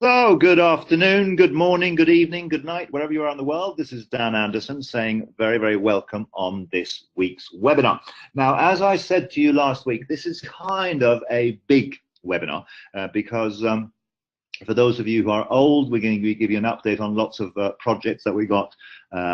So, good afternoon, good morning, good evening, good night, wherever you are in the world. This is Dan Anderson saying very, very welcome on this week's webinar. Now, as I said to you last week, this is kind of a big webinar because for those of you who are old, we're going to give you an update on lots of projects that we got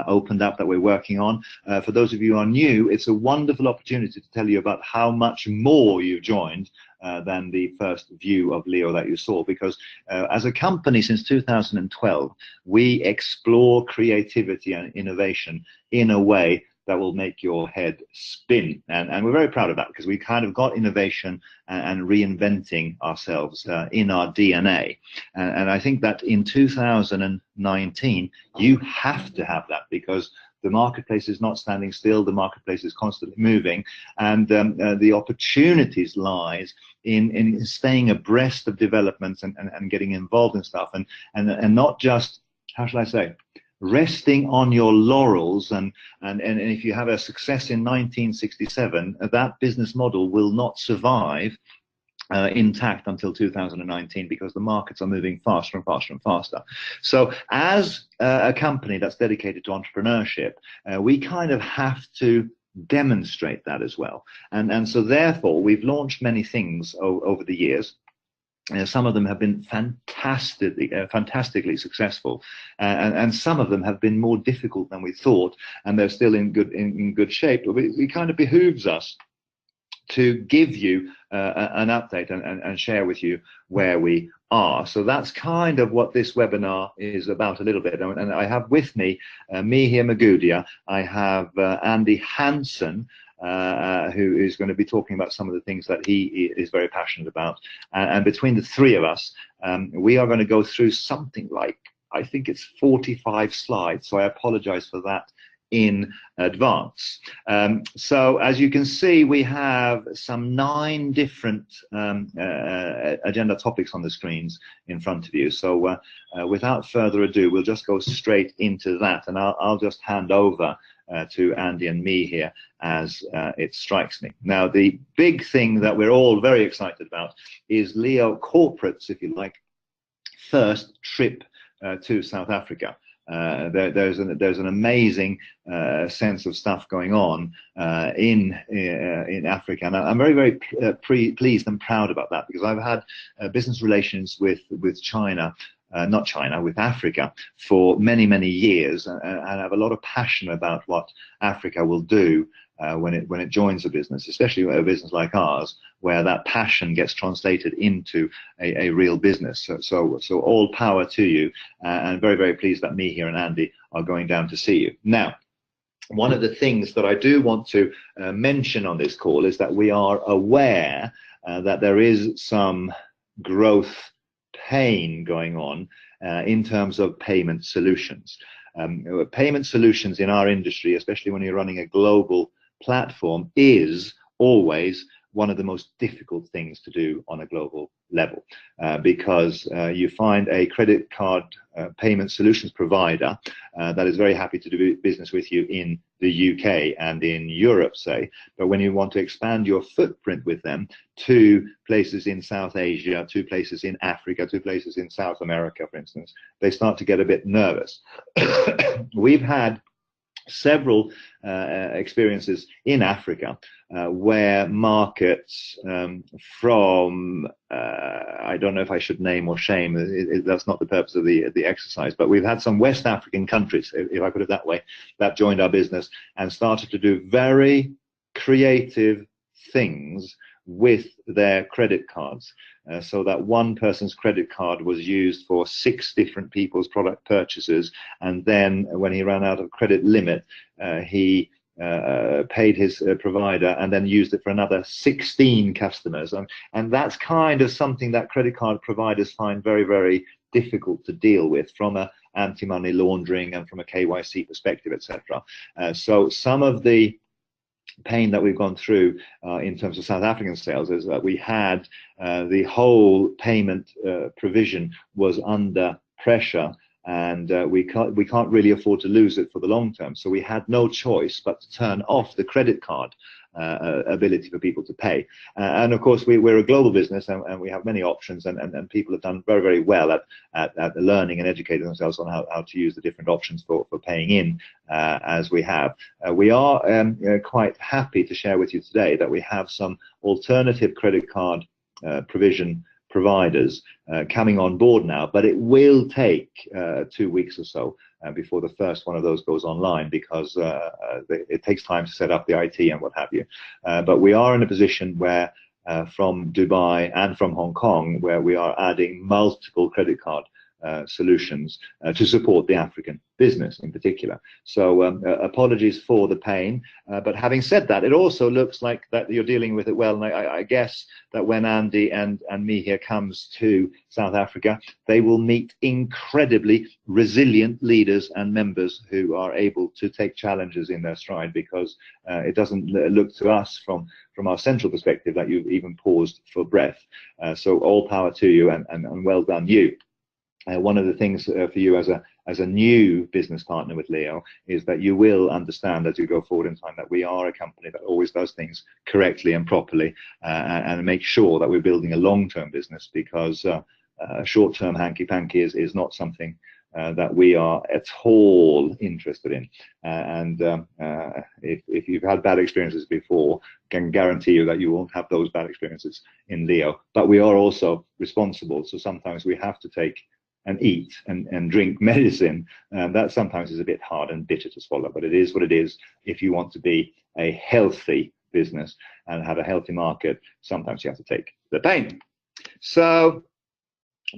opened up that we're working on. For those of you who are new, it's a wonderful opportunity to tell you about how much more you've joined than the first view of Leo that you saw, because as a company since 2012, we explore creativity and innovation in a way that will make your head spin. And we're very proud of that because we kind of got innovation and reinventing ourselves in our DNA. And I think that in 2019, you have to have that because the marketplace is not standing still, the marketplace is constantly moving, and the opportunities lies in staying abreast of developments and getting involved in stuff and not just, how shall I say, resting on your laurels and if you have a success in 1967, that business model will not survive intact until 2019 because the markets are moving faster and faster and faster. So as a company that's dedicated to entrepreneurship, we kind of have to demonstrate that as well. And so therefore we've launched many things over the years. Some of them have been fantastically successful, and some of them have been more difficult than we thought, and they're still in good shape. But it kind of behooves us to give you an update and share with you where we are. So that's kind of what this webinar is about a little bit. And I have with me Mihir Magudia, I have Andy Hansen, who is going to be talking about some of the things that he is very passionate about. And between the three of us, we are going to go through something like, I think it's 45 slides. So I apologize for that in advance. So as you can see, we have some 9 different agenda topics on the screens in front of you. So without further ado, we'll just go straight into that, and I'll just hand over to Andy and me here as it strikes me. Now, the big thing that we're all very excited about is Leo Corporate's, if you like, first trip to South Africa. There's an amazing sense of stuff going on in Africa, and I'm very pleased and proud about that because I've had business relations with China. Not China, with Africa for many years, and I have a lot of passion about what Africa will do when it joins a business, especially a business like ours, where that passion gets translated into a real business. So all power to you, and very pleased that Mihir and Andy are going down to see you. Now, one of the things that I do want to mention on this call is that we are aware that there is some growth pain going on in terms of payment solutions. Payment solutions in our industry, especially when you're running a global platform, is always one of the most difficult things to do on a global level because you find a credit card payment solutions provider that is very happy to do business with you in the UK and in Europe, say, but when you want to expand your footprint with them to places in South Asia, to places in Africa, to places in South America, for instance, they start to get a bit nervous. We've had several experiences in Africa where markets from I don't know if I should name or shame, that's not the purpose of the exercise, but we've had some West African countries, if I put it that way, that joined our business and started to do very creative things with their credit cards, so that one person's credit card was used for 6 different people's product purchases, and then when he ran out of credit limit, he paid his provider and then used it for another 16 customers, and that's kind of something that credit card providers find very difficult to deal with from a anti-money laundering and from a KYC perspective, etc. So some of the pain that we've gone through in terms of South African sales is that we had the whole payment provision was under pressure, and we can't really afford to lose it for the long term. So we had no choice but to turn off the credit card ability for people to pay. And of course, we're a global business, and we have many options, and people have done very, very well at learning and educating themselves on how to use the different options for paying in, as we have. We are quite happy to share with you today that we have some alternative credit card provision providers coming on board now, but it will take 2 weeks or so before the first one of those goes online, because it takes time to set up the IT and what have you. But we are in a position where from Dubai and from Hong Kong, where we are adding multiple credit card solutions to support the African business in particular. So apologies for the pain, but having said that, it also looks like that you're dealing with it well, and I guess that when Andy and Mihir comes to South Africa, they will meet incredibly resilient leaders and members who are able to take challenges in their stride, because it doesn't look to us from our central perspective that you've even paused for breath. So all power to you, and well done you. One of the things for you as a new business partner with Leo is that you will understand as you go forward in time that we are a company that always does things correctly and properly, and make sure that we're building a long-term business, because short-term hanky-panky is not something that we are at all interested in. If you've had bad experiences before, can guarantee you that you won't have those bad experiences in Leo. But we are also responsible, so sometimes we have to take and eat and drink medicine, and that sometimes is a bit hard and bitter to swallow, but it is what it is. If you want to be a healthy business and have a healthy market, sometimes you have to take the pain. So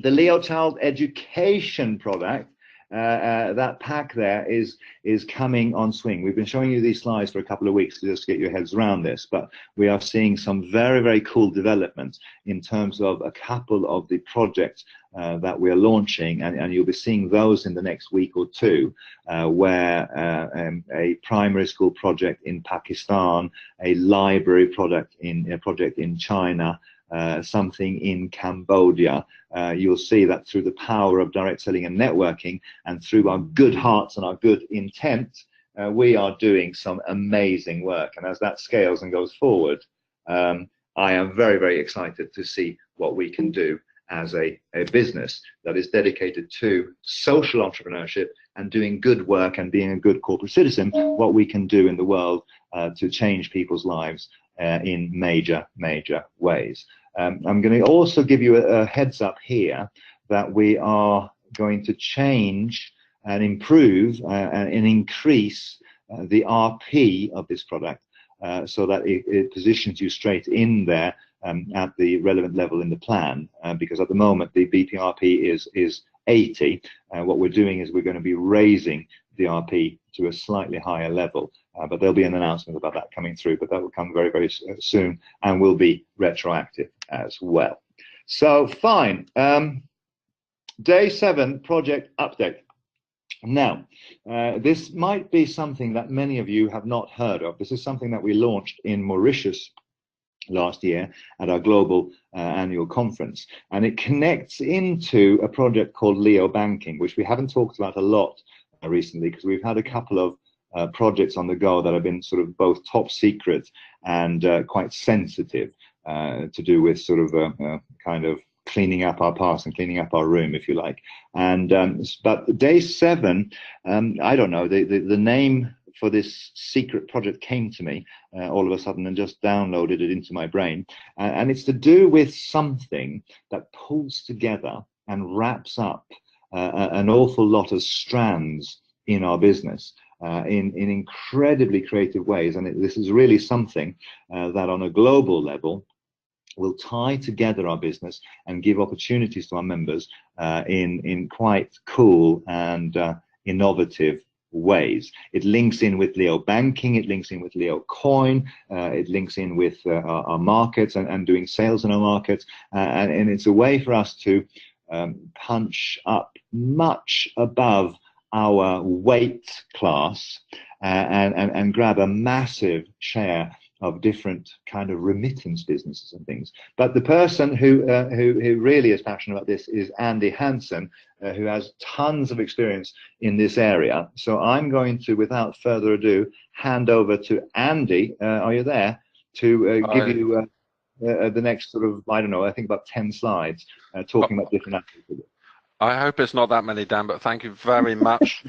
the Leo Child Education product, that pack there is coming on swing. We've been showing you these slides for a couple of weeks to just get your heads around this, but we are seeing some very, very cool developments in terms of a couple of the projects that we're launching, and you'll be seeing those in the next week or two, where a primary school project in Pakistan, a library project in China, something in Cambodia. You'll see that through the power of direct selling and networking, and through our good hearts and our good intent, we are doing some amazing work. And as that scales and goes forward, I am very, very excited to see what we can do as a business that is dedicated to social entrepreneurship and doing good work and being a good corporate citizen, what we can do in the world to change people's lives in major, major ways. I'm going to also give you a heads up here that we are going to change and improve and increase the RP of this product, so that it positions you straight in there at the relevant level in the plan, because at the moment the BPRP is 80. What we're doing is we're going to be raising the RP to a slightly higher level, but there'll be an announcement about that coming through, but that will come very, very soon and will be retroactive as well. So fine. Day 7 project update. Now, this might be something that many of you have not heard of. This is something that we launched in Mauritius last year at our global annual conference, and it connects into a project called Leo Banking, which we haven't talked about a lot recently, because we've had a couple of projects on the go that have been sort of both top secret and quite sensitive, to do with sort of kind of cleaning up our past and cleaning up our room, if you like. And but day 7, I don't know, the name for this secret project came to me all of a sudden and just downloaded it into my brain, and it's to do with something that pulls together and wraps up an awful lot of strands in our business in incredibly creative ways. And this is really something that on a global level will tie together our business and give opportunities to our members in quite cool and innovative ways. It links in with Leo Banking, it links in with Leo Coin, it links in with our markets and doing sales in our markets, and it's a way for us to punch up much above our weight class and grab a massive share different kind of remittance businesses and things. But the person who really is passionate about this is Andy Hansen, who has tons of experience in this area. So I'm going to, without further ado, hand over to Andy. Are you there? To give you the next sort of, I don't know, I think about 10 slides talking about different aspects of it. I hope it's not that many, Dan, but thank you very much.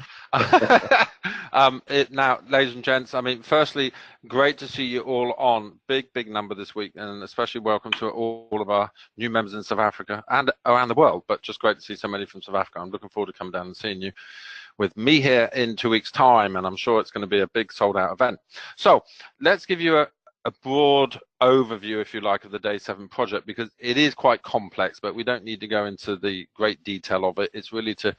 Now, ladies and gents, I mean, firstly, great to see you all on. Big number this week, and especially welcome to all of our new members in South Africa and around the world, but just great to see so many from South Africa. I'm looking forward to coming down and seeing you with me here in 2 weeks' time, and I'm sure it's going to be a big sold-out event. So let's give you a broad overview, if you like, of the Day 7 project, because it is quite complex, but we don't need to go into the great detail of it. It's really to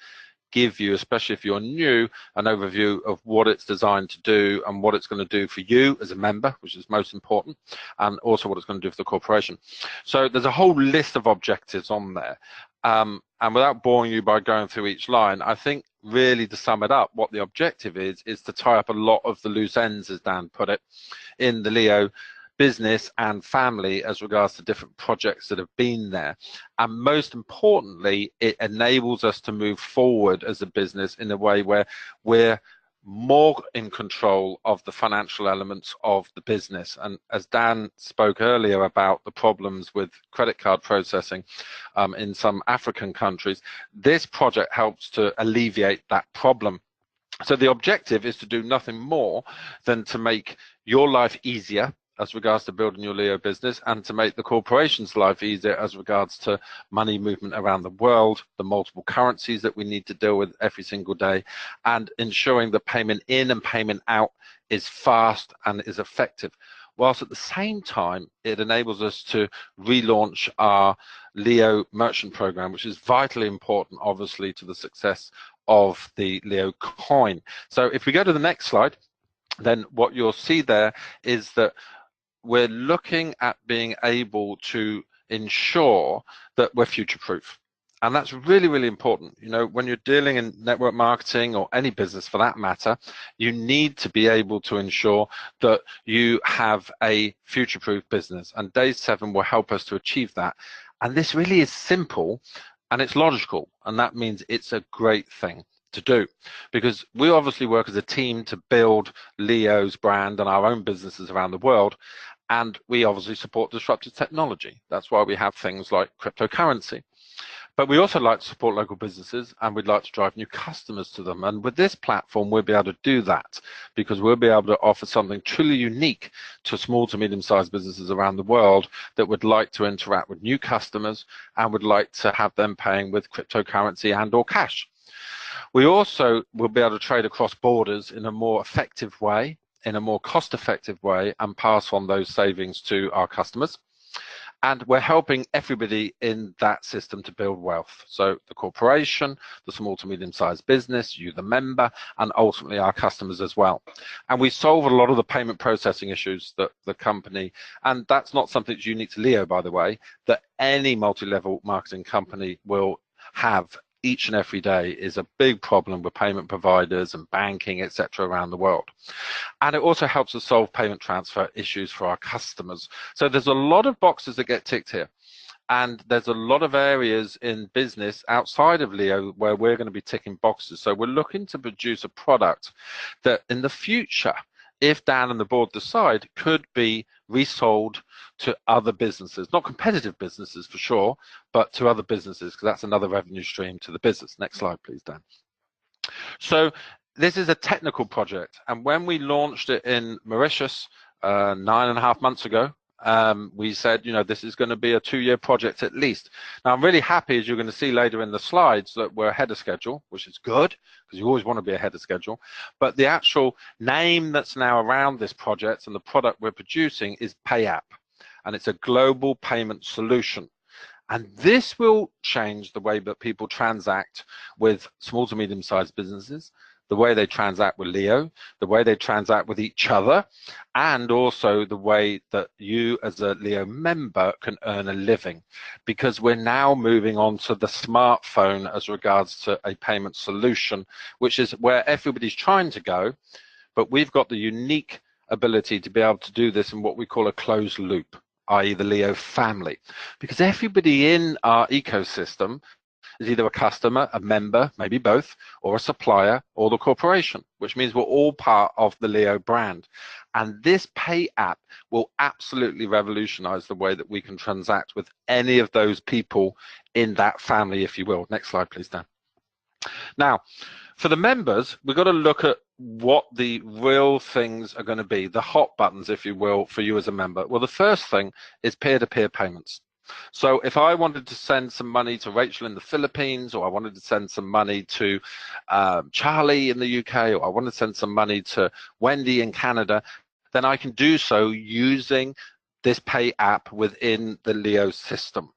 give you, especially if you're new, an overview of what it's designed to do and what it's going to do for you as a member, which is most important, and also what it's going to do for the corporation. So there's a whole list of objectives on there. And without boring you by going through each line, I think really to sum it up, what the objective is to tie up a lot of the loose ends, as Dan put it, in the Leo business and family as regards to different projects that have been there. And most importantly, it enables us to move forward as a business in a way where we're more in control of the financial elements of the business. And as Dan spoke earlier about the problems with credit card processing in some African countries, this project helps to alleviate that problem. So the objective is to do nothing more than to make your life easier as regards to building your Leo business, and to make the corporation's life easier as regards to money movement around the world, the multiple currencies that we need to deal with every single day, and ensuring that payment in and payment out is fast and is effective. Whilst at the same time, it enables us to relaunch our Leo merchant program, which is vitally important, obviously, to the success of the Leo coin. So if we go to the next slide, then what you'll see there is that we're looking at being able to ensure that we're future-proof. And that's really, really important. You know, when you're dealing in network marketing or any business for that matter, you need to be able to ensure that you have a future-proof business. And Day 7 will help us to achieve that. And this really is simple and it's logical. And that means it's a great thing to do, because we obviously work as a team to build Leo's brand and our own businesses around the world. And we obviously support disruptive technology. That's why we have things like cryptocurrency. But we also like to support local businesses, and we'd like to drive new customers to them. And with this platform, we'll be able to do that, because we'll be able to offer something truly unique to small to medium-sized businesses around the world that would like to interact with new customers and would like to have them paying with cryptocurrency and or cash. We also will be able to trade across borders in a more effective way, in a more cost-effective way, and pass on those savings to our customers. And we're helping everybody in that system to build wealth. So the corporation, the small to medium-sized business, you the member, and ultimately our customers as well. And we solve a lot of the payment processing issues that the company, and that's not something that's unique to Leo, by the way, that any multi-level marketing company will have each and every day, is a big problem with payment providers and banking, etc., around the world. And it also helps us solve payment transfer issues for our customers. So there's a lot of boxes that get ticked here. And there's a lot of areas in business outside of Leo where we're going to be ticking boxes. So we're looking to produce a product that in the future, if Dan and the board decide, could be resold to other businesses, not competitive businesses for sure, but to other businesses, because that's another revenue stream to the business. Next slide, please, Dan. So this is a technical project, and when we launched it in Mauritius 9.5 months ago, we said, you know, this is going to be a 2-year project at least. Now, I'm really happy, as you're going to see later in the slides, that we're ahead of schedule, which is good, because you always want to be ahead of schedule. But the actual name that's now around this project and the product we're producing is PayApp, and it's a global payment solution. And this will change the way that people transact with small to medium-sized businesses, the way they transact with Leo, the way they transact with each other, and also the way that you as a Leo member can earn a living, because we're now moving on to the smartphone as regards to a payment solution, which is where everybody's trying to go, but we've got the unique ability to be able to do this in what we call a closed loop, i.e. the Leo family, because everybody in our ecosystem is either a customer, a member, maybe both, or a supplier, or the corporation, which means we're all part of the Leo brand. And this pay app will absolutely revolutionize the way that we can transact with any of those people in that family, if you will. Next slide, please, Dan. Now, for the members, we've got to look at what the real things are going to be, the hot buttons, if you will, for you as a member. Well, the first thing is peer-to-peer payments. So if I wanted to send some money to Rachel in the Philippines, or I wanted to send some money to Charlie in the UK, or I want to send some money to Wendy in Canada, then I can do so using this pay app within the Leo system.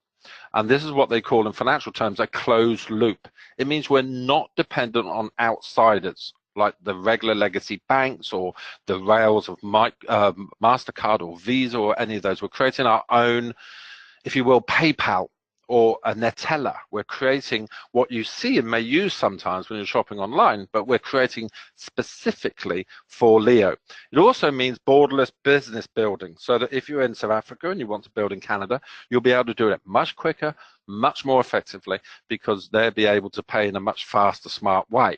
And this is what they call in financial terms a closed loop. It means we're not dependent on outsiders like the regular legacy banks or the rails of MasterCard or Visa or any of those. We're creating our own, if you will, PayPal or a Netella. We're creating what you see and may use sometimes when you're shopping online, but we're creating specifically for Leo. It also means borderless business building, so that if you're in South Africa and you want to build in Canada, you'll be able to do it much quicker, much more effectively, because they'll be able to pay in a much faster, smart way.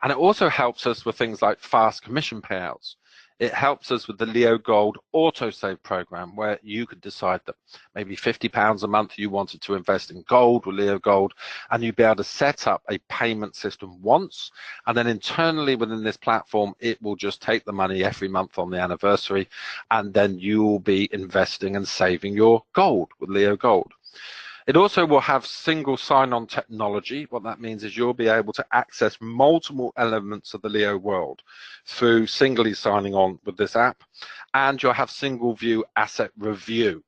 And it also helps us with things like fast commission payouts. It helps us with the Leo Gold autosave program, where you could decide that maybe £50 a month you wanted to invest in gold with Leo Gold, and you'd be able to set up a payment system once, and then internally within this platform, it will just take the money every month on the anniversary, and then you will be investing and saving your gold with Leo Gold. It also will have single sign-on technology. What that means is you'll be able to access multiple elements of the Leo world through singly signing on with this app, and you'll have single view asset review.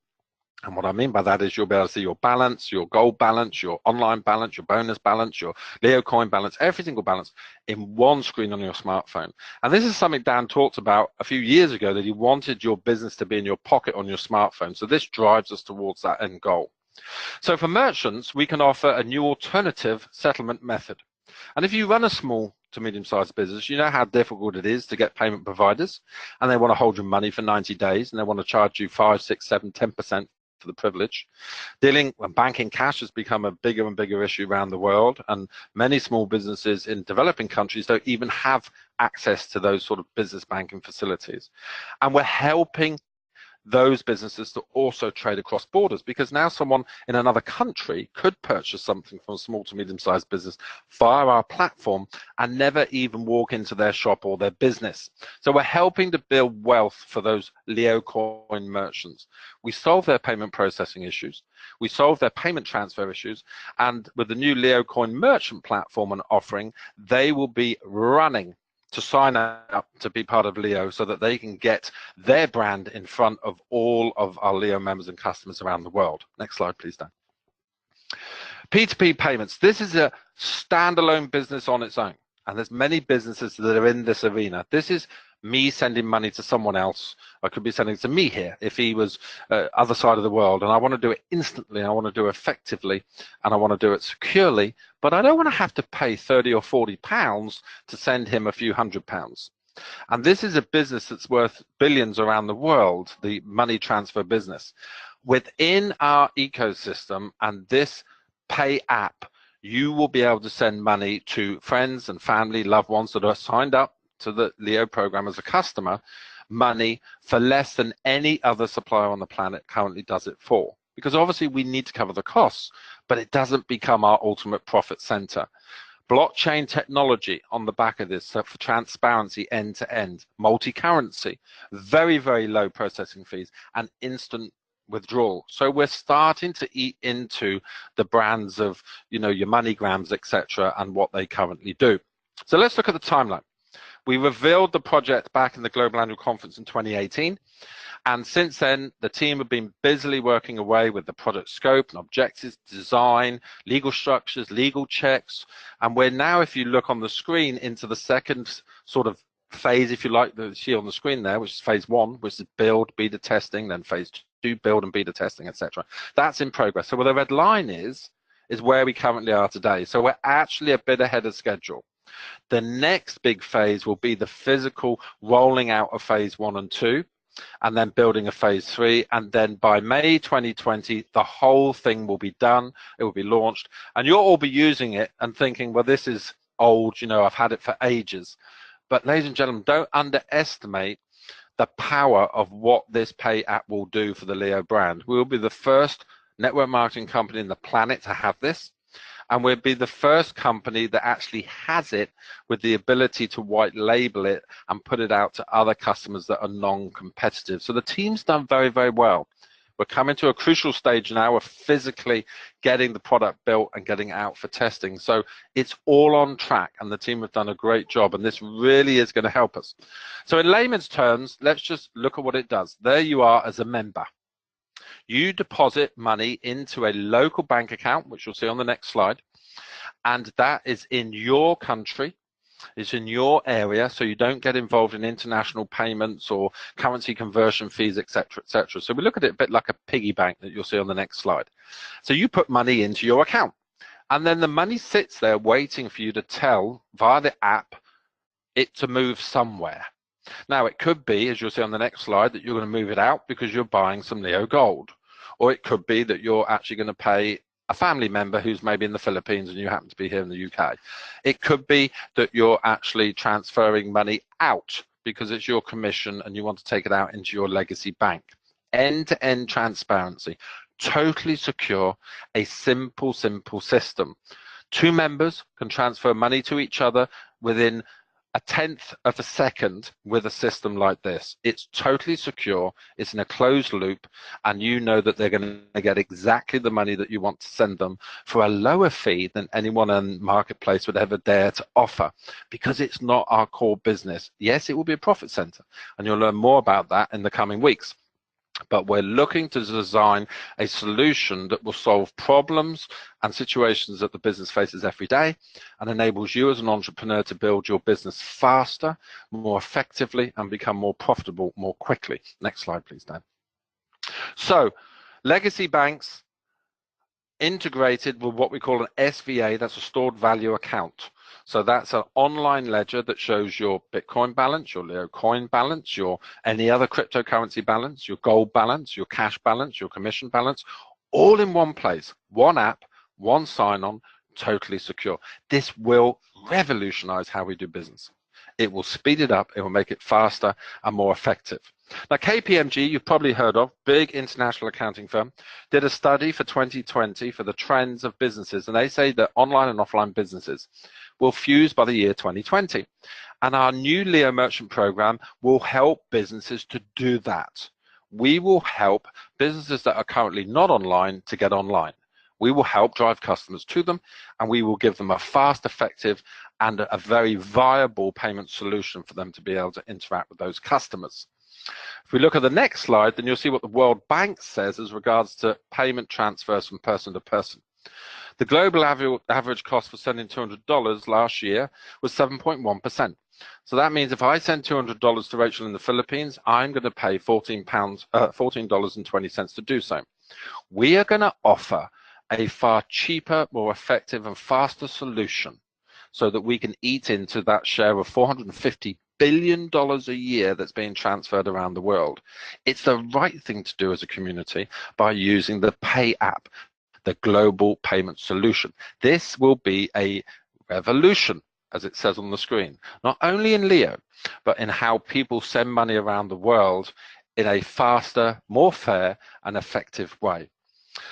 And what I mean by that is you'll be able to see your balance, your gold balance, your online balance, your bonus balance, your Leo coin balance, every single balance in one screen on your smartphone. And this is something Dan talked about a few years ago, that he wanted your business to be in your pocket on your smartphone. So this drives us towards that end goal. So for merchants, we can offer a new alternative settlement method. And if you run a small to medium-sized business, you know how difficult it is to get payment providers, and they want to hold your money for 90 days, and they want to charge you 5, 6, 7, 10% for the privilege. Dealing and banking cash has become a bigger and bigger issue around the world, and many small businesses in developing countries don't even have access to those sort of business banking facilities. And we're helping those businesses to also trade across borders, because now someone in another country could purchase something from a small to medium-sized business via our platform and never even walk into their shop or their business. So we're helping to build wealth for those Leo coin merchants. We solve their payment processing issues, we solve their payment transfer issues, and with the new Leo coin merchant platform and offering, they will be running to sign up to be part of Leo, so that they can get their brand in front of all of our Leo members and customers around the world. Next slide, please, Dan. P2P payments. This is a standalone business on its own, and there's many businesses that are in this arena. This is me sending money to someone else. I could be sending it to me here if he was other side of the world, and I want to do it instantly, I want to do it effectively, and I want to do it securely, but I don't want to have to pay 30 or 40 pounds to send him a few £100. And this is a business that's worth billions around the world, the money transfer business. Within our ecosystem and this pay app, you will be able to send money to friends and family, loved ones that are signed up to the Leo program as a customer, money for less than any other supplier on the planet currently does it for. Because obviously we need to cover the costs, but it doesn't become our ultimate profit center. Blockchain technology on the back of this, so for transparency end to end, multi-currency, very, very low processing fees, and instant withdrawal. So we're starting to eat into the brands of, you know, your MoneyGrams, etc., and what they currently do. So let's look at the timeline. We revealed the project back in the Global Annual Conference in 2018, and since then the team have been busily working away with the project scope and objectives, design, legal structures, legal checks, and we're now, if you look on the screen, into the second sort of phase, if you like, that you see on the screen there, which is phase 1, which is build, beta testing, then phase 2, build and beta testing, etc. That's in progress. So where the red line is where we currently are today. So we're actually a bit ahead of schedule. The next big phase will be the physical rolling out of phase 1 and 2, and then building a phase 3, and then by May 2020 the whole thing will be done, it will be launched, and you'll all be using it and thinking, well, this is old, you know, I've had it for ages. But ladies and gentlemen, don't underestimate the power of what this Pay app will do for the Leo brand. We'll be the first network marketing company in the planet to have this, and we'll be the first company that actually has it with the ability to white label it and put it out to other customers that are non-competitive. So the team's done very, very well. We're coming to a crucial stage now of physically getting the product built and getting it out for testing. So it's all on track, and the team have done a great job, and this really is going to help us. So in layman's terms, let's just look at what it does. There you are as a member. You deposit money into a local bank account, which you'll see on the next slide, and that is in your country. It's in your area, so you don't get involved in international payments or currency conversion fees, etc., etc. So we look at it a bit like a piggy bank that you'll see on the next slide. So you put money into your account, and then the money sits there waiting for you to tell via the app it to move somewhere. Now, it could be, as you'll see on the next slide, that you're going to move it out because you're buying some Leo Gold, or it could be that you're actually going to pay a family member who's maybe in the Philippines and you happen to be here in the UK. It could be that you're actually transferring money out because it's your commission and you want to take it out into your legacy bank. End-to-end transparency, totally secure, a simple system. Two members can transfer money to each other within a tenth of a second with a system like this. It's totally secure, it's in a closed loop, and you know that they're going to get exactly the money that you want to send them for a lower fee than anyone in the marketplace would ever dare to offer, because it's not our core business. Yes, it will be a profit center, and you'll learn more about that in the coming weeks. But we're looking to design a solution that will solve problems and situations that the business faces every day and enables you as an entrepreneur to build your business faster, more effectively, and become more profitable more quickly. Next slide, please, Dan. So, legacy banks integrated with what we call an SVA, that's a stored value account. So that's an online ledger that shows your Bitcoin balance, your Leo coin balance, your any other cryptocurrency balance, your gold balance, your cash balance, your commission balance, all in one place, one app, one sign-on, totally secure. This will revolutionize how we do business. It will speed it up, it will make it faster and more effective. Now, KPMG, you've probably heard of, big international accounting firm, did a study for 2020 for the trends of businesses, and they say that online and offline businesses will fuse by the year 2020. And our new Leo Merchant program will help businesses to do that. We will help businesses that are currently not online to get online. We will help drive customers to them, and we will give them a fast, effective, and a very viable payment solution for them to be able to interact with those customers. If we look at the next slide, then you'll see what the World Bank says as regards to payment transfers from person to person. The global average cost for sending $200 last year was 7.1%. So that means if I send $200 to Rachel in the Philippines, I'm going to pay $14.20 to do so. We are going to offer a far cheaper, more effective, and faster solution so that we can eat into that share of $450 billion a year that's being transferred around the world. It's the right thing to do as a community by using the Pay app, the global payment solution. This will be a revolution, as it says on the screen, not only in Leo, but in how people send money around the world in a faster, more fair, and effective way.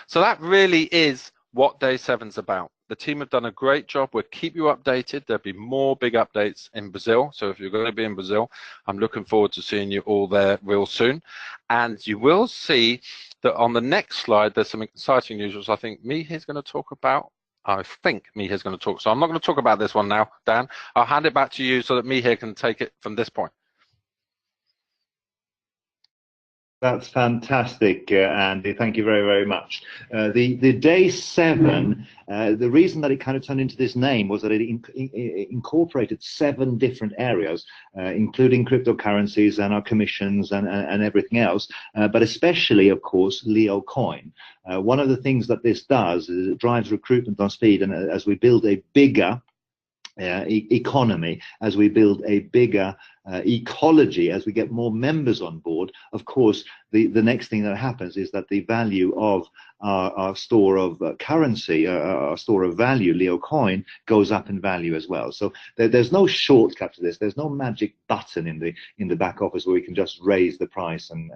So that really is what Day 7's about. The team have done a great job. We'll keep you updated. There'll be more big updates in Brazil. So if you're going to be in Brazil, I'm looking forward to seeing you all there real soon. And you will see that on the next slide, there's some exciting news, which I think Mihir's going to talk about. So I'm not going to talk about this one now, Dan. I'll hand it back to you so that Mihir can take it from this point. That's fantastic, Andy. Thank you very, very much. The Day 7, the reason that it kind of turned into this name was that it incorporated 7 different areas, including cryptocurrencies and our commissions and everything else, but especially, of course, Leo Coin. One of the things that this does is it drives recruitment on speed, and as we build a bigger economy, as we build a bigger ecology, as we get more members on board. Of course, the next thing that happens is that the value of our store of currency, our store of value, Leo Coin, goes up in value as well. So there's no shortcut to this. There's no magic button in the back office where we can just raise the price and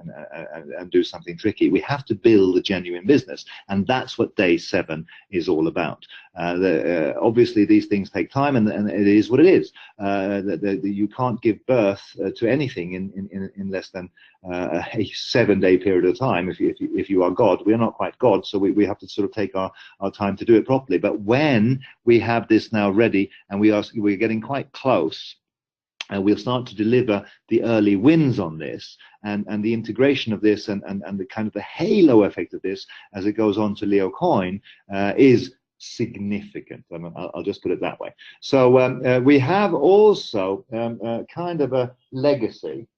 do something tricky. We have to build a genuine business, and that's what Day 7 is all about. Obviously, these things take time, and it is what it is. You can't give birth to anything in less than a 7-day period of time. If you are God, we are not quite God, so we have to sort of take our time to do it properly. But when we have this now ready, and we're getting quite close, and we'll start to deliver the early wins on this, and the integration of this, and the kind of the halo effect of this as it goes on to Leo Coin is significant. I'll just put it that way. So we have also kind of a legacy,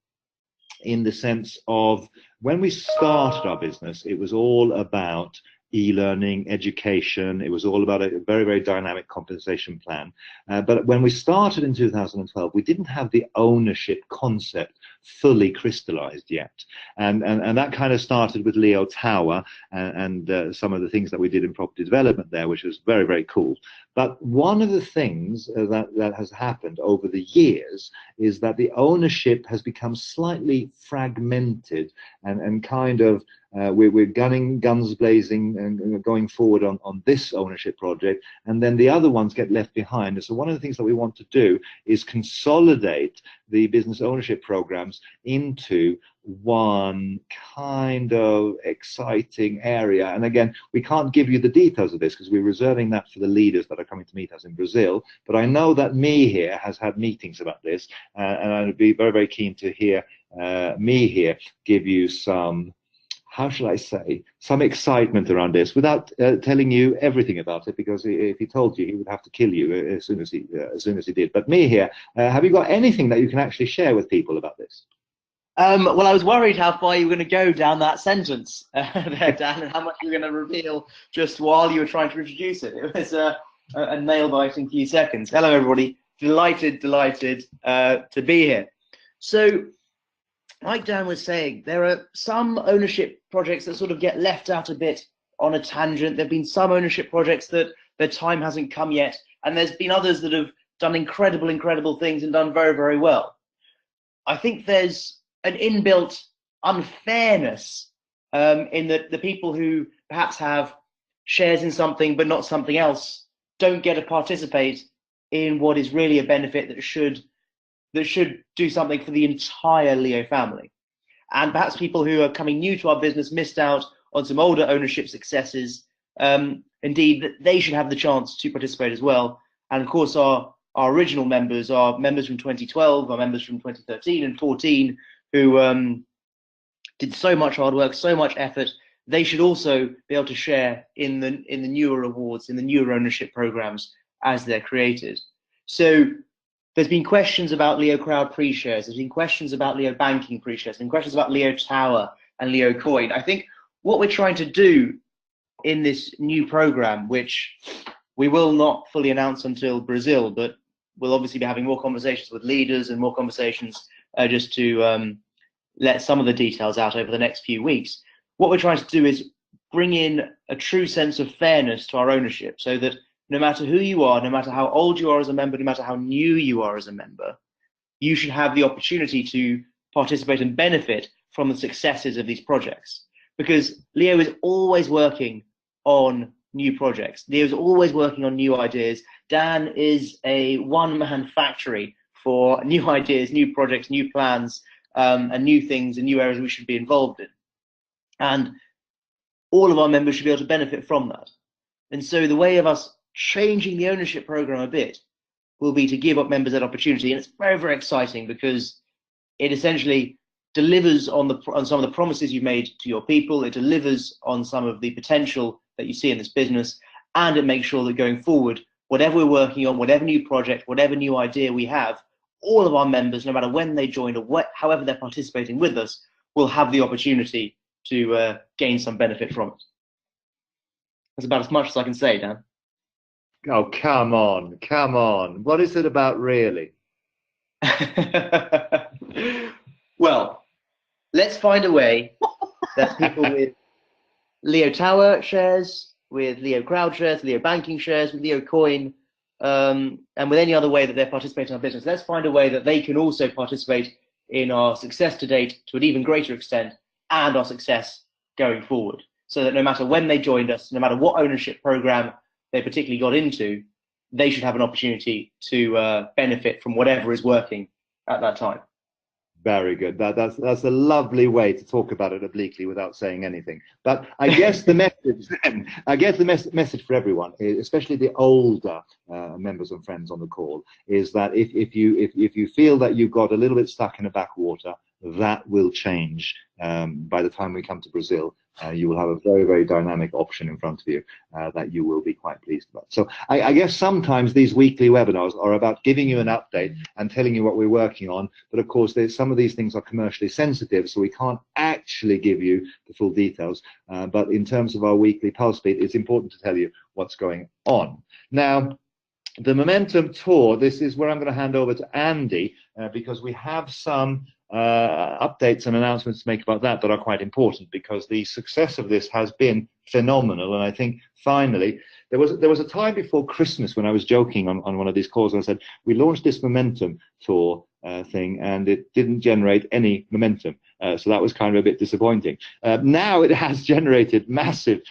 in the sense of, when we started our business, it was all about e-learning, education. It was all about a very, very dynamic compensation plan. But when we started in 2012, we didn't have the ownership concept fully crystallized yet. And that kind of started with Leo Tower and some of the things that we did in property development there, which was very, very cool. But one of the things that has happened over the years is that the ownership has become slightly fragmented, and kind of we're guns blazing and going forward on this ownership project, and then the other ones get left behind. And so one of the things that we want to do is consolidate the business ownership programs into one kind of exciting area. And again, we can't give you the details of this because we're reserving that for the leaders that are coming to meet us in Brazil. But I know that Me Here has had meetings about this, and I'd be very, very keen to hear Me Here give you some, how shall I say, some excitement around this, without telling you everything about it, because if he told you, he would have to kill you as soon as he did. But Me Here, have you got anything that you can actually share with people about this? Well, I was worried how far you were going to go down that sentence there, Dan, and how much you were going to reveal just while you were trying to introduce it. It was a nail-biting few seconds. Hello, everybody. Delighted to be here. So, like Dan was saying, there are some ownership projects that sort of get left out a bit on a tangent. There have been some ownership projects that their time hasn't come yet, and there's been others that have done incredible things and done very, very well. I think there's an inbuilt unfairness in that the people who perhaps have shares in something but not something else don't get to participate in what is really a benefit that should do something for the entire Leo family. And perhaps people who are coming new to our business missed out on some older ownership successes. Indeed, they should have the chance to participate as well. And of course, our original members, our members from 2012, our members from 2013 and 14, who did so much hard work, so much effort, they should also be able to share in the newer awards, in the newer ownership programs as they're created. So there's been questions about Leo Crowd pre-shares, there's been questions about Leo Banking pre-shares, and questions about Leo Tower and Leo Coin. I think what we're trying to do in this new program, which we will not fully announce until Brazil, but we'll obviously be having more conversations with leaders and more conversations just to let some of the details out over the next few weeks. What we're trying to do is bring in a true sense of fairness to our ownership, so that no matter who you are, no matter how old you are as a member, no matter how new you are as a member, you should have the opportunity to participate and benefit from the successes of these projects. Because Leo is always working on new projects. Leo is always working on new ideas. Dan is a one-man factory for new ideas, new projects, new plans, and new things and new areas we should be involved in. And all of our members should be able to benefit from that. And so the way of us changing the ownership program a bit will be to give up members that opportunity. And it's very, very exciting, because it essentially delivers on some of the promises you've made to your people. It delivers on some of the potential that you see in this business, and it makes sure that going forward, whatever we're working on, whatever new project, whatever new idea we have, all of our members, no matter when they join or however they're participating with us, will have the opportunity to gain some benefit from it. That's about as much as I can say, Dan. Oh, come on, come on. What is it about, really? Well, let's find a way that people with Leo Tower shares, with Leo Crowd shares, Leo Banking shares, with Leo Coin, and with any other way that they're participating in our business, let's find a way that they can also participate in our success to date to an even greater extent, and our success going forward. So that no matter when they joined us, no matter what ownership program they particularly got into, they should have an opportunity to benefit from whatever is working at that time. Very good. That's a lovely way to talk about it obliquely without saying anything. But I guess the message then, I guess the message for everyone, especially the older members and friends on the call, is that if you feel that you've got a little bit stuck in a backwater, that will change by the time we come to Brazil. You will have a very, very dynamic option in front of you that you will be quite pleased about. So I guess sometimes these weekly webinars are about giving you an update and telling you what we're working on. But of course, some of these things are commercially sensitive, so we can't actually give you the full details. But in terms of our weekly pulse beat, it's important to tell you what's going on. Now, the Momentum Tour, this is where I'm going to hand over to Andy because we have some updates and announcements to make about that are quite important, because the success of this has been phenomenal. And I think finally there was a time before Christmas when I was joking on one of these calls, and I said we launched this Momentum Tour thing and it didn't generate any momentum, so that was kind of a bit disappointing. Now it has generated massive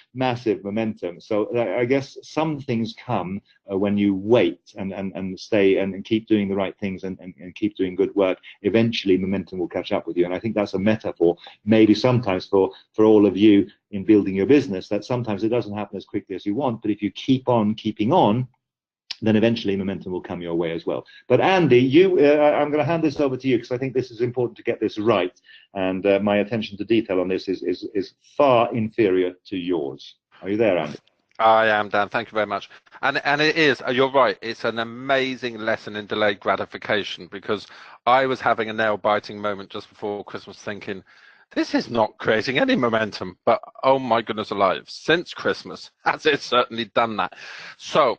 momentum. So I guess some things come when you wait and stay and keep doing the right things and keep doing good work. Eventually momentum will catch up with you, and I think that's a metaphor maybe sometimes for all of you in building your business, that sometimes it doesn't happen as quickly as you want, but if you keep on keeping on, then eventually momentum will come your way as well. But Andy, I'm going to hand this over to you because I think this is important to get this right, and my attention to detail on this is far inferior to yours. Are you there, Andy? I am, Dan. Thank you very much. And it is, you're right, it's an amazing lesson in delayed gratification, because I was having a nail-biting moment just before Christmas thinking, this is not creating any momentum, but oh my goodness alive, since Christmas has it certainly done that. So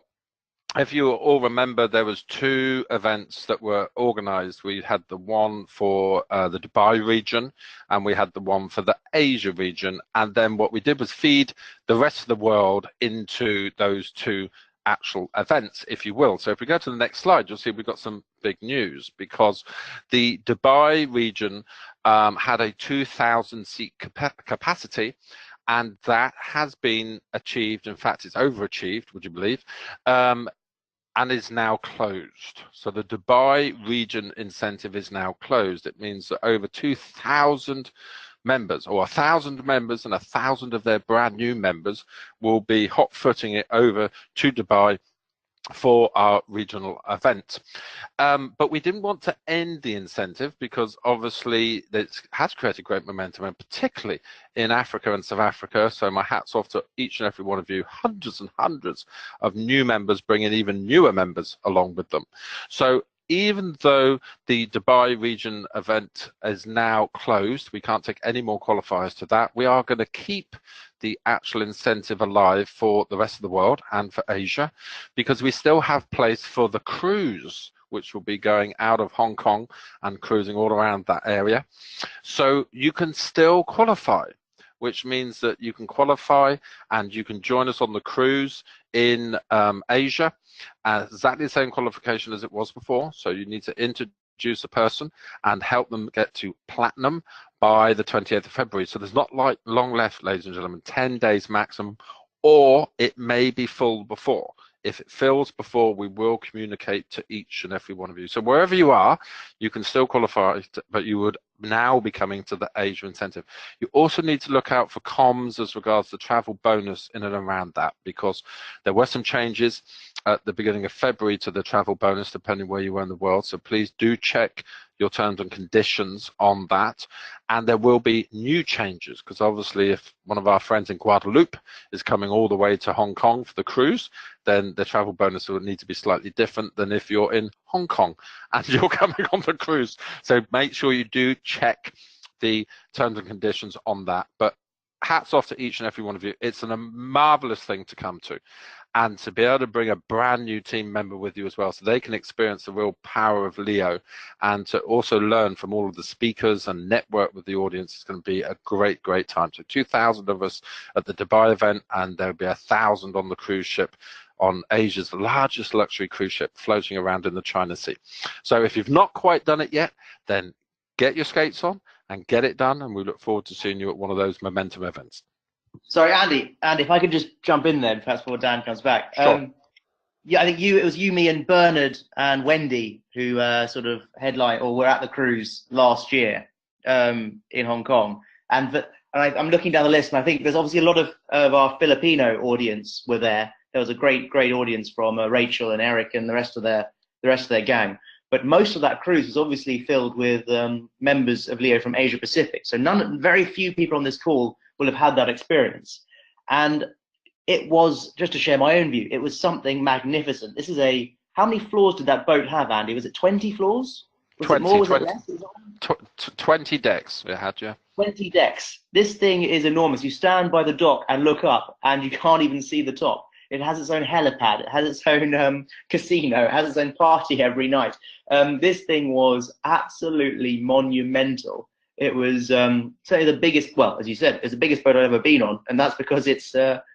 if you all remember, there was 2 events that were organized. We had the one for the Dubai region, and we had the one for the Asia region. And then what we did was feed the rest of the world into those 2 actual events, if you will. So if we go to the next slide, you'll see we've got some big news, because the Dubai region had a 2,000 seat capacity, and that has been achieved. In fact, it's overachieved, would you believe, and is now closed. So the Dubai region incentive is now closed. It means that over 2,000 members, or 1,000 members and 1,000 of their brand new members, will be hot-footing it over to Dubai for our regional event. But we didn't want to end the incentive, because obviously it has created great momentum, and particularly in Africa and South Africa. So my hat's off to each and every one of you. Hundreds and hundreds of new members, bringing even newer members along with them. So even though the Dubai region event is now closed, we can't take any more qualifiers to that. We are going to keep the actual incentive alive for the rest of the world and for Asia, because we still have place for the cruise, which will be going out of Hong Kong and cruising all around that area. So you can still qualify, which means that you can qualify and you can join us on the cruise in Asia. Exactly the same qualification as it was before. So you need to introduce a person and help them get to platinum by the 28th of February. So there's not like long left, ladies and gentlemen, 10 days maximum, or it may be full before. If it fills before, we will communicate to each and every one of you. So wherever you are, you can still qualify, but you would now be coming to the Asia incentive. You also need to look out for comms as regards the travel bonus in and around that, because there were some changes at the beginning of February to the travel bonus, depending where you are in the world. So please do check your terms and conditions on that. And there will be new changes, because obviously if one of our friends in Guadeloupe is coming all the way to Hong Kong for the cruise, then the travel bonus will need to be slightly different than if you're in Hong Kong and you're coming on the cruise. So make sure you do check the terms and conditions on that. But hats off to each and every one of you. It's a marvelous thing to come to. and to be able to bring a brand new team member with you as well, so they can experience the real power of Leo, and to also learn from all of the speakers and network with the audience. It's going to be a great time. So 2,000 of us at the Dubai event, and there'll be 1,000 on the cruise ship, on Asia's largest luxury cruise ship, floating around in the China Sea. So if you've not quite done it yet, then get your skates on and get it done, and we look forward to seeing you at one of those Momentum events. Sorry, Andy, if I could just jump in there, perhaps before Dan comes back. Sure. Yeah, I think it was you, me, and Bernard and Wendy who sort of headline or were at the cruise last year in Hong Kong. And I'm looking down the list, and I think there's obviously a lot of our Filipino audience were there. There was a great audience from Rachel and Eric and the rest of their gang. But most of that cruise was obviously filled with members of Leo from Asia Pacific. So very few people on this call will have had that experience. And it was, just to share my own view, it was something magnificent. This is how many floors did that boat have, Andy? Was it 20 floors? Was 20, it more? Was 20, it less? 20 decks it had, yeah. 20 decks. This thing is enormous. You stand by the dock and look up, and you can't even see the top. It has its own helipad. It has its own casino. It has its own party every night. This thing was absolutely monumental. It was certainly the biggest, well, as you said, it's the biggest boat I've ever been on. And that's because it's,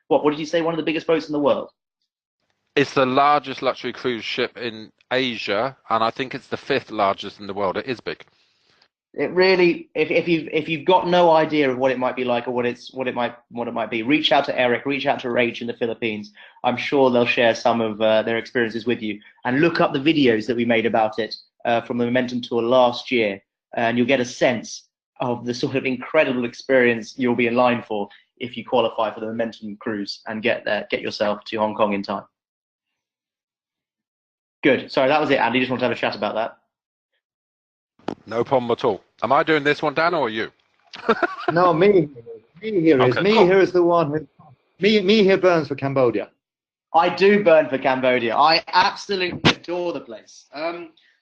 what did you say, one of the biggest boats in the world? It's the largest luxury cruise ship in Asia, and I think it's the 5th largest in the world. It is big. It really, if you've got no idea of what it might be like or what it might be, reach out to Eric, reach out to Rach in the Philippines. I'm sure they'll share some of their experiences with you, and look up the videos that we made about it from the Momentum Tour last year, and you'll get a sense of the sort of incredible experience you'll be in line for if you qualify for the Momentum cruise and get yourself to Hong Kong in time. Good. Sorry, that was it, Andy. Just want to have a chat about that. No problem at all. Am I doing this one, Dan, or you? No, me here is. Okay, Me cool. here is the one who. Me here burns for Cambodia. I do burn for Cambodia. I absolutely adore the place.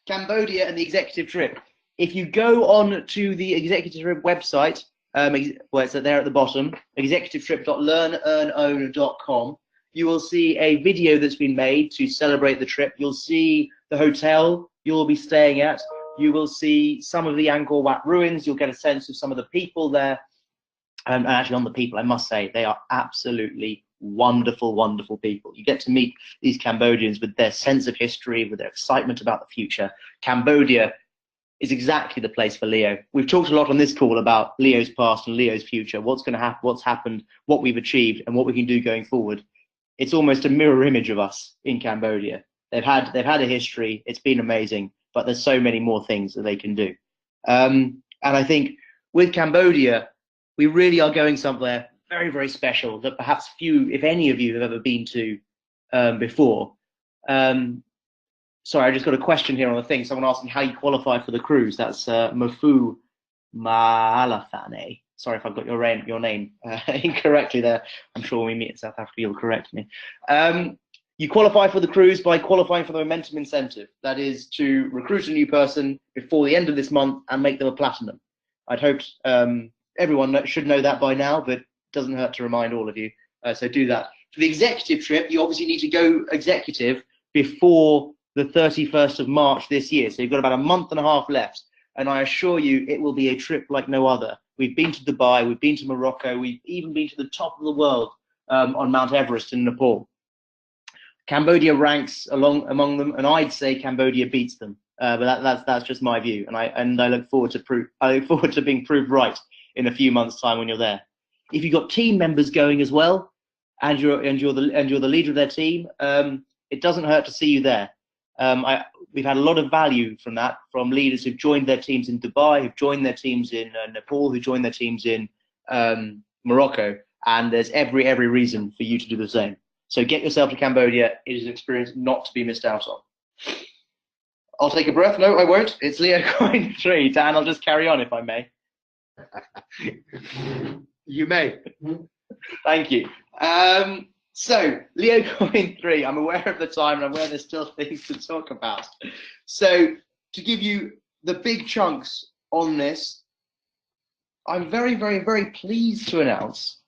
Cambodia and the executive trip. If you go on to the executive trip website, well, it's there at the bottom, executivetrip.learnearnown.com, you will see a video that's been made to celebrate the trip. You'll see the hotel you'll be staying at. You will see some of the Angkor Wat ruins. You'll get a sense of some of the people there. And actually, on the people, I must say, they are absolutely wonderful, wonderful people. You get to meet these Cambodians with their sense of history, with their excitement about the future. Cambodia is exactly the place for Leo. We've talked a lot on this call about Leo's past and Leo's future, what's going to happen, what's happened, what we've achieved, and what we can do going forward. It's almost a mirror image of us in Cambodia. They've had a history. It's been amazing, but there's so many more things that they can do. And I think with Cambodia, we really are going somewhere very, very special that perhaps few, if any of you, have ever been to before. Sorry, I just got a question here on the thing. Someone asking how you qualify for the cruise. That's Mafu Malafane. Sorry if I've got your name incorrectly there. I'm sure when we meet in South Africa, you'll correct me. You qualify for the cruise by qualifying for the Momentum Incentive. That is to recruit a new person before the end of this month and make them a platinum. I'd hoped everyone should know that by now, but it doesn't hurt to remind all of you. So do that. For the executive trip, you obviously need to go executive before the 31st of March this year. So you've got about a month and a half left. And I assure you, it will be a trip like no other. We've been to Dubai, we've been to Morocco, we've even been to the top of the world on Mount Everest in Nepal. Cambodia ranks among them, and I'd say Cambodia beats them. But that's just my view, and I look forward to being proved right in a few months' time when you're there. If you've got team members going as well, and you're the leader of their team, it doesn't hurt to see you there. We've had a lot of value from that, from leaders who've joined their teams in Dubai, who've joined their teams in Nepal, who joined their teams in Morocco, and there's every reason for you to do the same. So get yourself to Cambodia. It is an experience not to be missed out on. I'll take a breath. No, I won't. It's Leo Coin 3. Dan, I'll just carry on if I may. You may. Thank you. So, Leo Coin 3, I'm aware of the time and I'm aware there's still things to talk about. So, to give you the big chunks on this, I'm very, very, very pleased to announce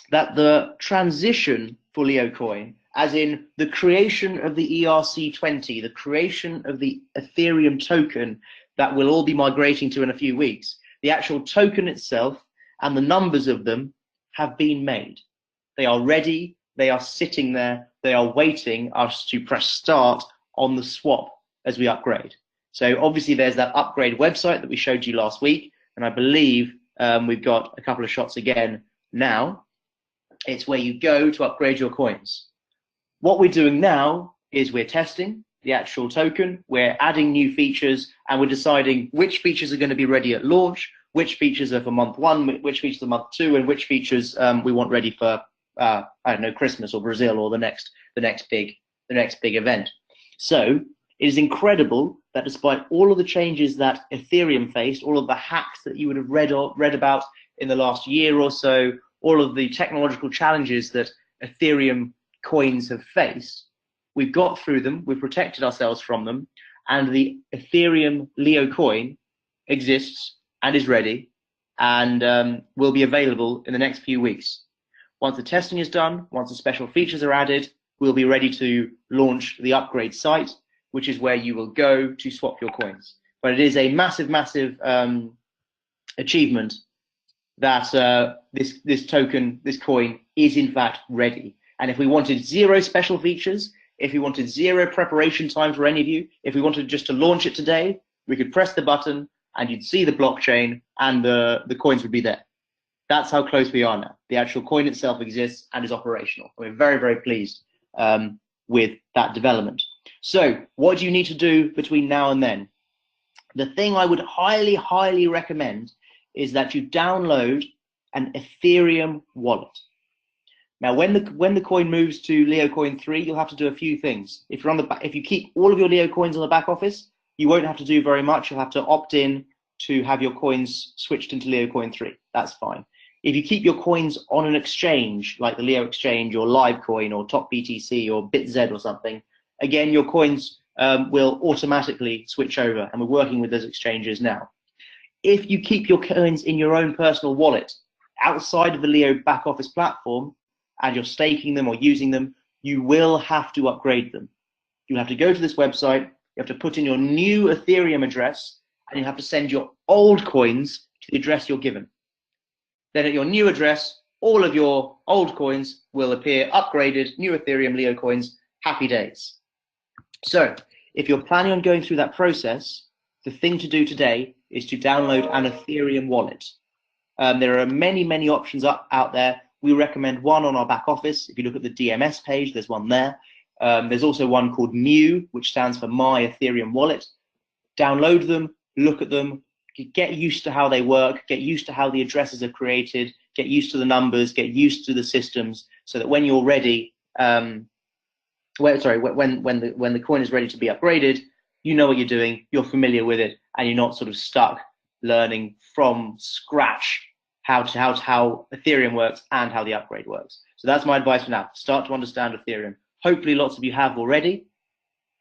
that the transition for Leo Coin as in the creation of the ERC20, the creation of the Ethereum token that we'll all be migrating to in a few weeks. The actual token itself and the numbers of them have been made. They are ready, they are sitting there, they are waiting us to press start on the swap as we upgrade. So obviously there's that upgrade website that we showed you last week, and I believe we've got a couple of shots again now. It's where you go to upgrade your coins. What we're doing now is we're testing the actual token, we're adding new features, and we're deciding which features are going to be ready at launch, which features are for month 1, which features are month 2, and which features we want ready for I don't know, Christmas or Brazil or the next big event. So it is incredible that despite all of the changes that Ethereum faced, all of the hacks that you would have read about in the last year or so, all of the technological challenges that Ethereum coins have faced, we've got through them, we've protected ourselves from them, and the Ethereum Leo coin exists and is ready and will be available in the next few weeks. Once the testing is done, once the special features are added, we'll be ready to launch the upgrade site, which is where you will go to swap your coins. But it is a massive, massive achievement that this token, this coin, is in fact ready. And if we wanted 0 special features, if we wanted 0 preparation time for any of you, if we wanted just to launch it today, we could press the button and you'd see the blockchain and the coins would be there. That's how close we are now. The actual coin itself exists and is operational. We're very, very pleased with that development. So what do you need to do between now and then? The thing I would highly, highly recommend is that you download an Ethereum wallet. Now, when the coin moves to Leo Coin 3, you'll have to do a few things. If you keep all of your Leo coins on the back office, you won't have to do very much. You'll have to opt in to have your coins switched into Leo Coin 3. That's fine. If you keep your coins on an exchange like the Leo Exchange or Livecoin or Top BTC or BitZ or something, again, your coins will automatically switch over, and we're working with those exchanges now. If you keep your coins in your own personal wallet outside of the Leo back office platform and you're staking them or using them, you will have to upgrade them. You have to go to this website, you have to put in your new Ethereum address, and you have to send your old coins to the address you're given. Then at your new address, all of your old coins will appear upgraded, new Ethereum Leo coins, happy days. So if you're planning on going through that process, the thing to do today is to download an Ethereum wallet. There are many, many options out there. We recommend one on our back office. If you look at the DMS page, there's one there. There's also one called MU, which stands for My Ethereum Wallet. Download them, look at them, get used to how they work, get used to how the addresses are created, get used to the numbers, get used to the systems, so that when you're ready, when the coin is ready to be upgraded, you know what you're doing, you're familiar with it, and you're not sort of stuck learning from scratch how Ethereum works and how the upgrade works. So that's my advice for now. Start to understand Ethereum. Hopefully lots of you have already,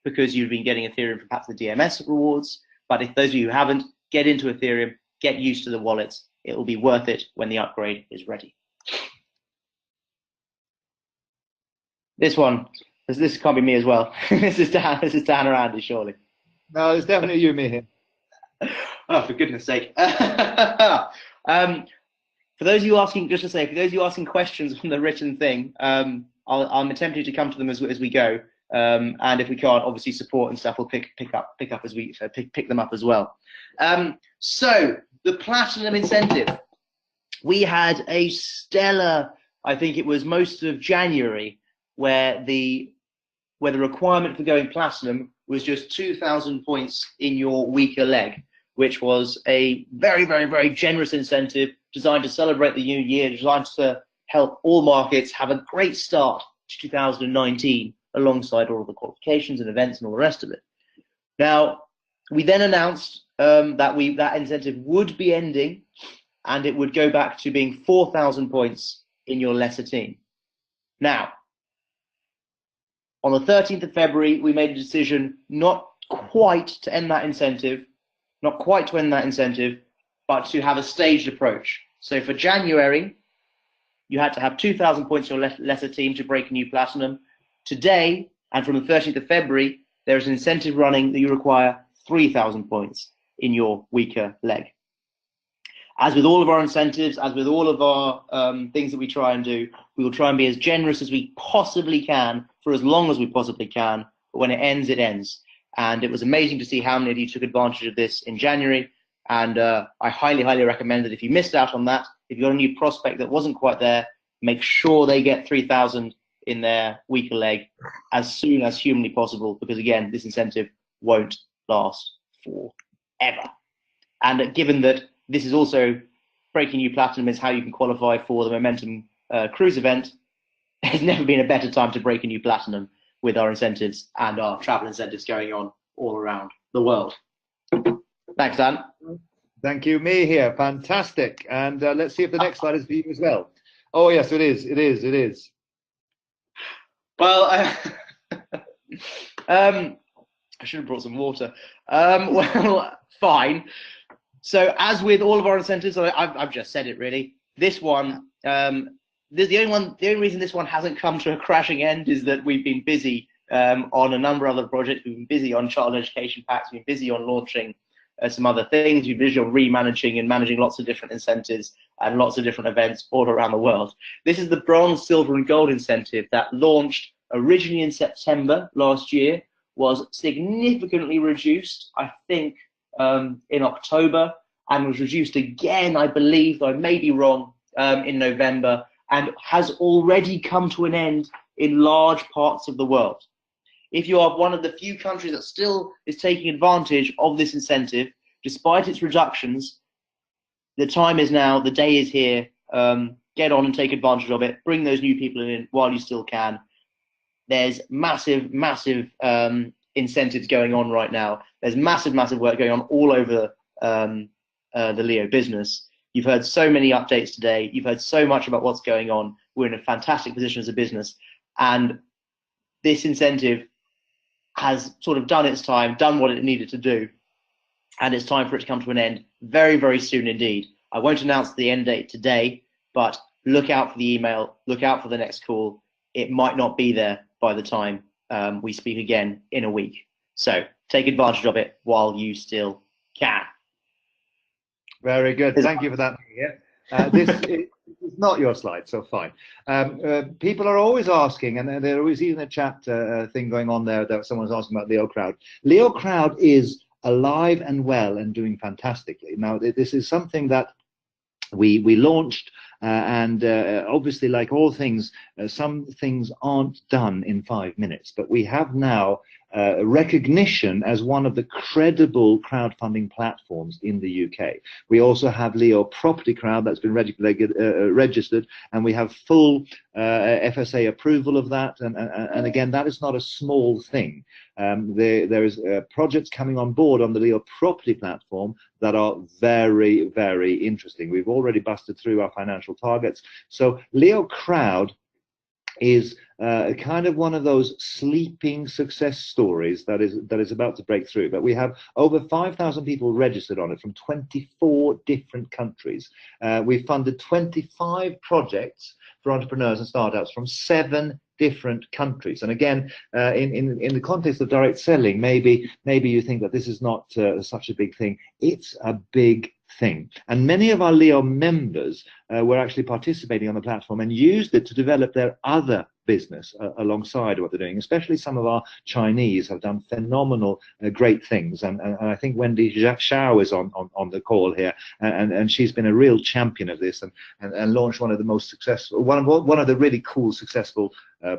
because you've been getting Ethereum from perhaps the DMS rewards. But if those of you who haven't, get into Ethereum, get used to the wallets. It will be worth it when the upgrade is ready. This can't be me as well. This is Dan or Andy, surely. No, it's definitely you, me here. Oh, for goodness sake. For those of you asking, just to say, for those of you asking questions on the written thing, I'm attempting to come to them as we go. And if we can't, obviously support and stuff will pick them up as well. So the Platinum incentive, we had a stellar, I think it was most of January, where the requirement for going Platinum was just 2,000 points in your weaker leg, which was a very, very, very generous incentive designed to celebrate the new year, designed to help all markets have a great start to 2019 alongside all of the qualifications and events and all the rest of it. Now, we then announced that incentive would be ending, and it would go back to being 4,000 points in your lesser team. Now, on the 13th of February, we made a decision not quite to end that incentive, but to have a staged approach. So for January, you had to have 2,000 points in your lesser team to break a new Platinum. Today, and from the 13th of February, there is an incentive running that you require 3,000 points in your weaker leg. As with all of our incentives, as with all of our things that we try and do, we will try and be as generous as we possibly can for as long as we possibly can. But when it ends, it ends. And it was amazing to see how many of you took advantage of this in January. And I highly, highly recommend that if you missed out on that, if you've got a new prospect that wasn't quite there, make sure they get 3,000 in their weaker leg as soon as humanly possible, because again, this incentive won't last forever. And given that this is also breaking new platinum is how you can qualify for the Momentum Cruise event, there's never been a better time to break a new platinum with our incentives and our travel incentives going on all around the world. Thanks, Dan. Thank you, me here. Fantastic. And let's see if the next slide is for you as well. Oh, yes, it is. It is. It is. Well, I should have brought some water. Well, fine. So as with all of our incentives, I've just said it really. This one, the only reason this one hasn't come to a crashing end is that we've been busy on a number of other projects. We've been busy on child education packs. We've been busy on launching some other things. We've been busy on remanaging and managing lots of different incentives and lots of different events all around the world. This is the bronze, silver, and gold incentive that launched originally in September last year, was significantly reduced, I think, in October, and was reduced again, I believe, though I may be wrong, in November, and has already come to an end in large parts of the world. If you are one of the few countries that still is taking advantage of this incentive, despite its reductions, the time is now, the day is here. Get on and take advantage of it. Bring those new people in while you still can. There's massive, massive incentives going on right now. There's massive, massive work going on all over the Leo business. You've heard so many updates today. You've heard so much about what's going on. We're in a fantastic position as a business. And this incentive has sort of done its time, done what it needed to do. And it's time for it to come to an end very, very soon indeed. I won't announce the end date today, but look out for the email, look out for the next call. It might not be there by the time we speak again in a week. So take advantage of it while you still can. Very good. Thank you for that. This is not your slide, so fine. People are always asking, and there was even a chat thing going on there that someone's asking about Leo Crowd. Leo Crowd is alive and well and doing fantastically. Now, this is something that we launched, and obviously, like all things, some things aren't done in 5 minutes, but we have now recognition as one of the credible crowdfunding platforms in the UK. We also have Leo Property Crowd that's been registered, and we have full FSA approval of that. And again, that is not a small thing. There is projects coming on board on the Leo Property platform that are very, very interesting. We've already busted through our financial targets. So Leo Crowd is kind of one of those sleeping success stories that is about to break through. But we have over 5,000 people registered on it from 24 different countries. We've funded 25 projects for entrepreneurs and startups from 7 different countries. And again, in the context of direct selling, maybe you think that this is not such a big thing. It's a big thing. And many of our Leo members were actually participating on the platform and used it to develop their other business alongside what they're doing. Especially some of our Chinese have done phenomenal, great things. And I think Wendy Xiao is on the call here, and she's been a real champion of this and launched one of the most successful, one of the really cool, successful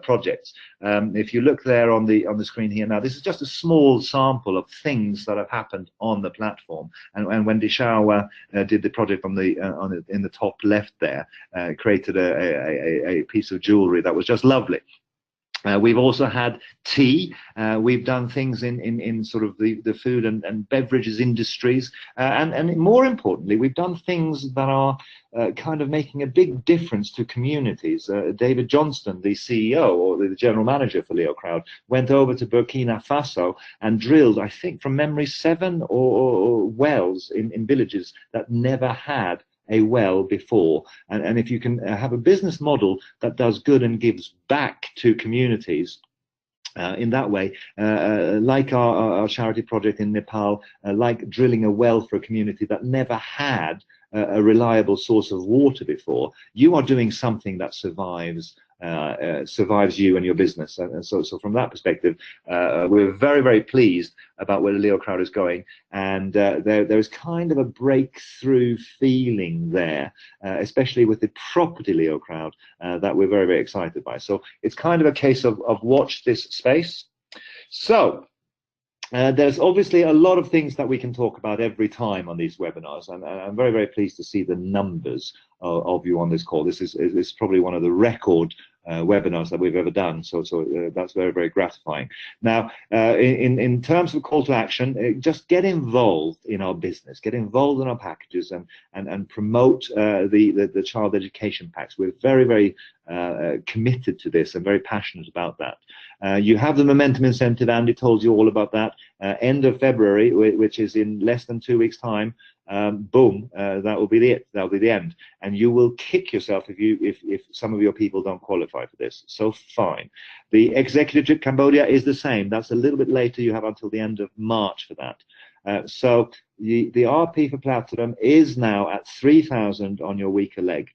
projects. If you look there on the screen here now, this is just a small sample of things that have happened on the platform. And Wendy Xiao did the project from in the top left there, created a piece of jewelry that was just lovely. We've also had tea. We've done things in sort of the food and beverages industries, and more importantly, we've done things that are kind of making a big difference to communities. David Johnston, the CEO or the general manager for Leo Crowd, went over to Burkina Faso and drilled, I think from memory, 7 or wells in villages that never had a well before. And if you can have a business model that does good and gives back to communities, In that way, like our charity project in Nepal, like drilling a well for a community that never had a reliable source of water before, you are doing something that survives you and your business. And so from that perspective, we're very, very pleased about where the Leo crowd is going. And there's kind of a breakthrough feeling there, especially with the property Leo crowd, that we're very, very excited by. So it's kind of a case of watch this space. So there's obviously a lot of things that we can talk about every time on these webinars, and I'm very, very pleased to see the numbers of you on this call. This is probably one of the record webinars that we've ever done, so that's very, very gratifying. Now, in terms of call to action, just get involved in our business, get involved in our packages, and promote the child education packs. We're very, very committed to this and very passionate about that. You have the Momentum Incentive. Andy told you all about that. End of February, which is in less than 2 weeks' time. Boom, that will be it. That will be the end, and you will kick yourself if some of your people don't qualify for this. So fine. The executive trip Cambodia is the same. That's a little bit later. You have until the end of March for that. So the RP for Platinum is now at 3,000 on your weaker leg.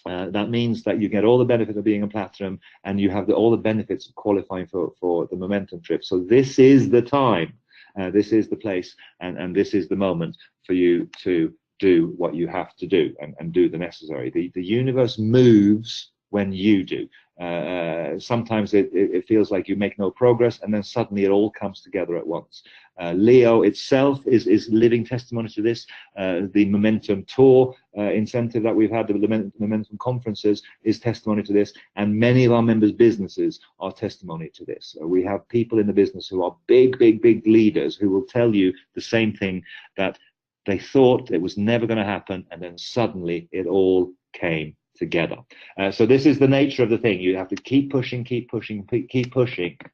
That means that you get all the benefit of being a Platinum, and you have all the benefits of qualifying for the Momentum trip. So this is the time, this is the place, and this is the moment for you to do what you have to do and do the necessary. The universe moves when you do. Sometimes it feels like you make no progress, and then suddenly it all comes together at once. Leo itself is living testimony to this. The Momentum Tour incentive that we've had, the Momentum conferences, is testimony to this, and many of our members' businesses are testimony to this. We have people in the business who are big leaders who will tell you the same thing, that they thought it was never going to happen, and then suddenly it all came together. So this is the nature of the thing. You have to keep pushing,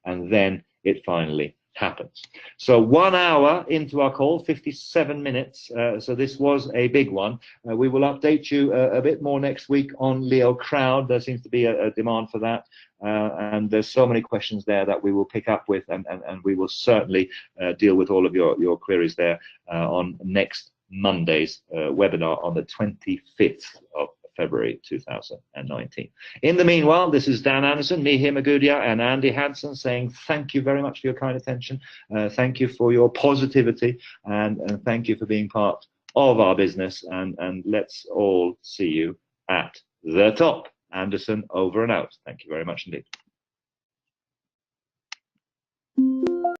and then it finally happens. So 1 hour into our call, 57 minutes. So this was a big one. We will update you a bit more next week on Leo Crowd. There seems to be a demand for that. And there's so many questions there that we will pick up with, and we will certainly deal with all of your queries there on next Monday's webinar on the 25th of February 2019. In the meanwhile, this is Dan Anderson, Mihir Magudia, and Andy Hansen saying thank you very much for your kind attention. Thank you for your positivity, and thank you for being part of our business. And let's all see you at the top. Anderson over and out. Thank you very much indeed.